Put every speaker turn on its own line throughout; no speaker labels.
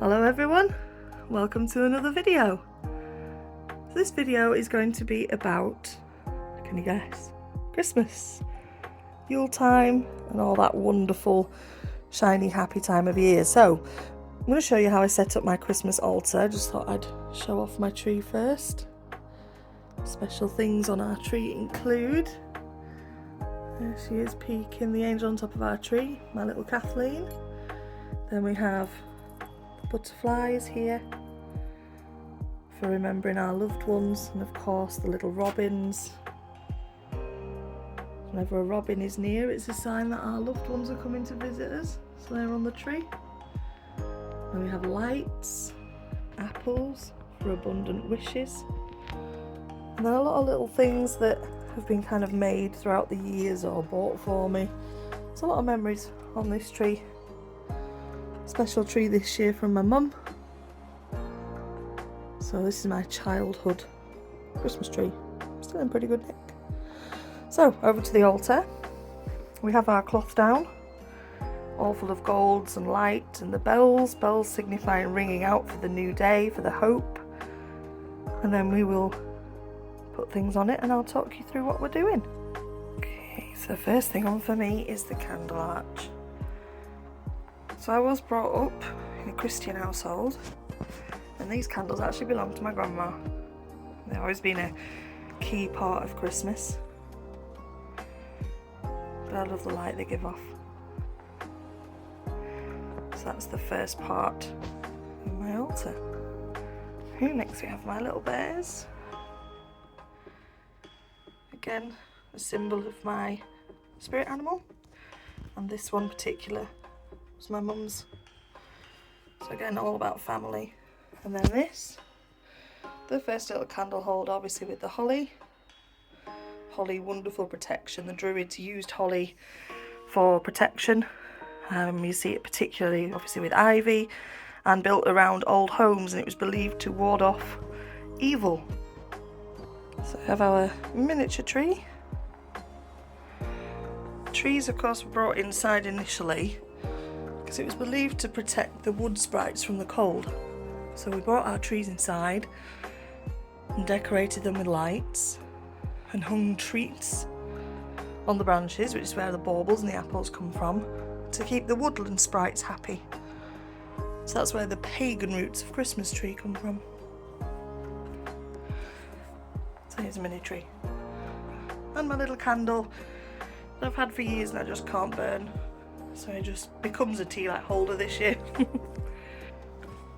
Hello everyone, welcome to another video. This video is going to be about, can you guess, Christmas, Yuletide and all that wonderful, shiny, happy time of year. So I'm going to show you how I set up my Christmas altar. I just thought I'd show off my tree first. Special things on our tree include, there she is peeking, the angel on top of our tree, my little Kathleen. Then we have butterflies here for remembering our loved ones, and of course the little robins. Whenever a robin is near, it's a sign that our loved ones are coming to visit us, so they're on the tree. And we have lights, apples for abundant wishes, and then a lot of little things that have been kind of made throughout the years or bought for me. There's a lot of memories on this tree. Special tree this year from my mum. So this is my childhood Christmas tree. Still in pretty good nick. So over to the altar. We have our cloth down, all full of golds and light, and the bells signifying ringing out for the new day, for the hope. And then we will put things on it and I'll talk you through what we're doing. Okay, so the first thing on for me is the candle arch. So I was brought up in a Christian household, and these candles actually belong to my grandma. They've always been a key part of Christmas. But I love the light they give off. So that's the first part of my altar. Here next we have my little bears. Again, a symbol of my spirit animal, and this one particular was my mum's. So again, all about family. And then this, the first little candle holder, obviously with the holly. Holly, wonderful protection. The Druids used holly for protection. You see it particularly obviously with ivy, and built around old homes, and it was believed to ward off evil. So we have our miniature tree. Trees of course were brought inside initially because it was believed to protect the wood sprites from the cold. So we brought our trees inside and decorated them with lights and hung treats on the branches, which is where the baubles and the apples come from, to keep the woodland sprites happy. So that's where the pagan roots of Christmas tree come from. So here's a mini tree. And my little candle that I've had for years and I just can't burn. So it just becomes a tea light holder this year.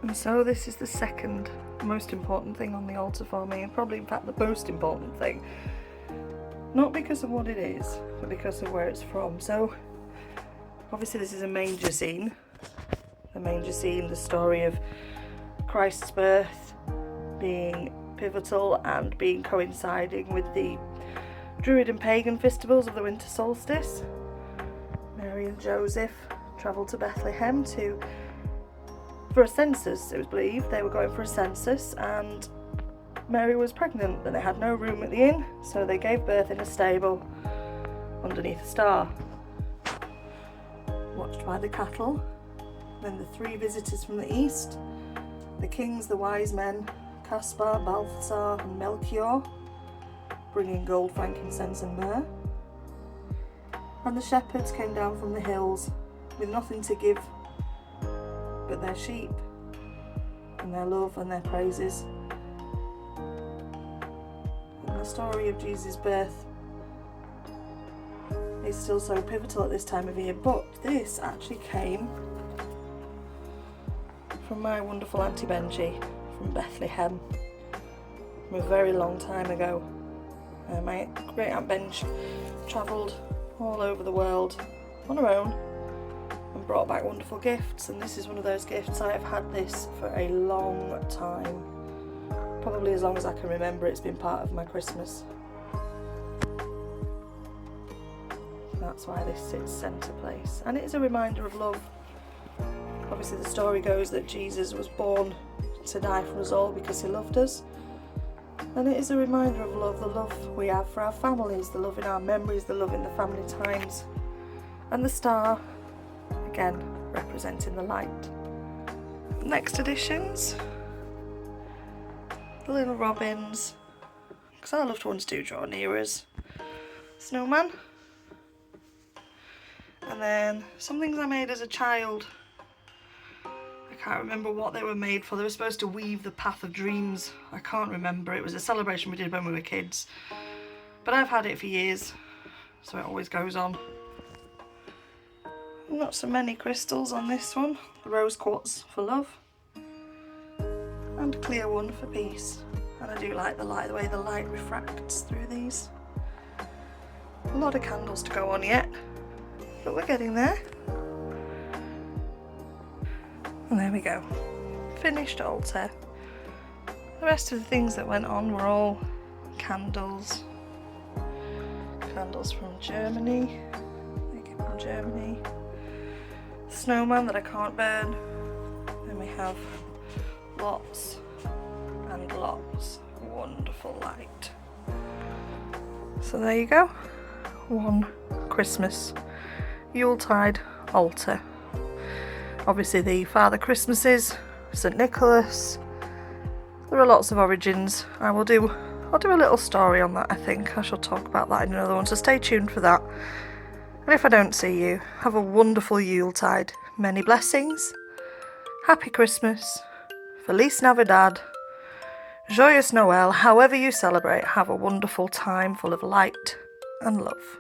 And so this is the second most important thing on the altar for me, and probably in fact the most important thing. Not because of what it is, but because of where it's from. So obviously this is a manger scene. The manger scene, the story of Christ's birth being pivotal and being coinciding with the Druid and pagan festivals of the winter solstice. Mary and Joseph travelled to Bethlehem for a census. It was believed they were going for a census, and Mary was pregnant and they had no room at the inn, so they gave birth in a stable underneath a star, watched by the cattle. Then the three visitors from the east, the kings, the wise men, Caspar, Balthasar and Melchior, bringing gold, frankincense and myrrh. And the shepherds came down from the hills with nothing to give but their sheep and their love and their praises. And the story of Jesus' birth is still so pivotal at this time of year, but this actually came from my wonderful Auntie Benji from Bethlehem from a very long time ago. My great Aunt Benj travelled all over the world on her own and brought back wonderful gifts, and this is one of those gifts. I have had this for a long time, probably as long as I can remember. It's been part of my Christmas. That's why this sits centre place, and it is a reminder of love. Obviously the story goes that Jesus was born to die for us all because he loved us, and it is a reminder of love, the love we have for our families, the love in our memories, the love in the family times, and the star again representing the light Next additions, the little robins, because our loved ones do draw near us. Snowman. And then some things I made as a child. I can't remember what they were made for. They were supposed to weave the path of dreams. I can't remember. It was a celebration we did when we were kids. But I've had it for years, so it always goes on. Not so many crystals on this one. The rose quartz for love. And a clear one for peace. And I do like the light, the way the light refracts through these. A lot of candles to go on yet, but we're getting there. And there we go. Finished altar. The rest of the things that went on were all candles. Candles from Germany. They came from Germany. Snowman that I can't burn. Then we have lots and lots of wonderful light. So there you go. One Christmas Yuletide altar. Obviously the Father Christmases, St. Nicholas. There are lots of origins. I'll do a little story on that, I think. I shall talk about that in another one, so stay tuned for that. And if I don't see you, have a wonderful Yuletide. Many blessings. Happy Christmas. Feliz Navidad. Joyous Noel. However you celebrate, have a wonderful time full of light and love.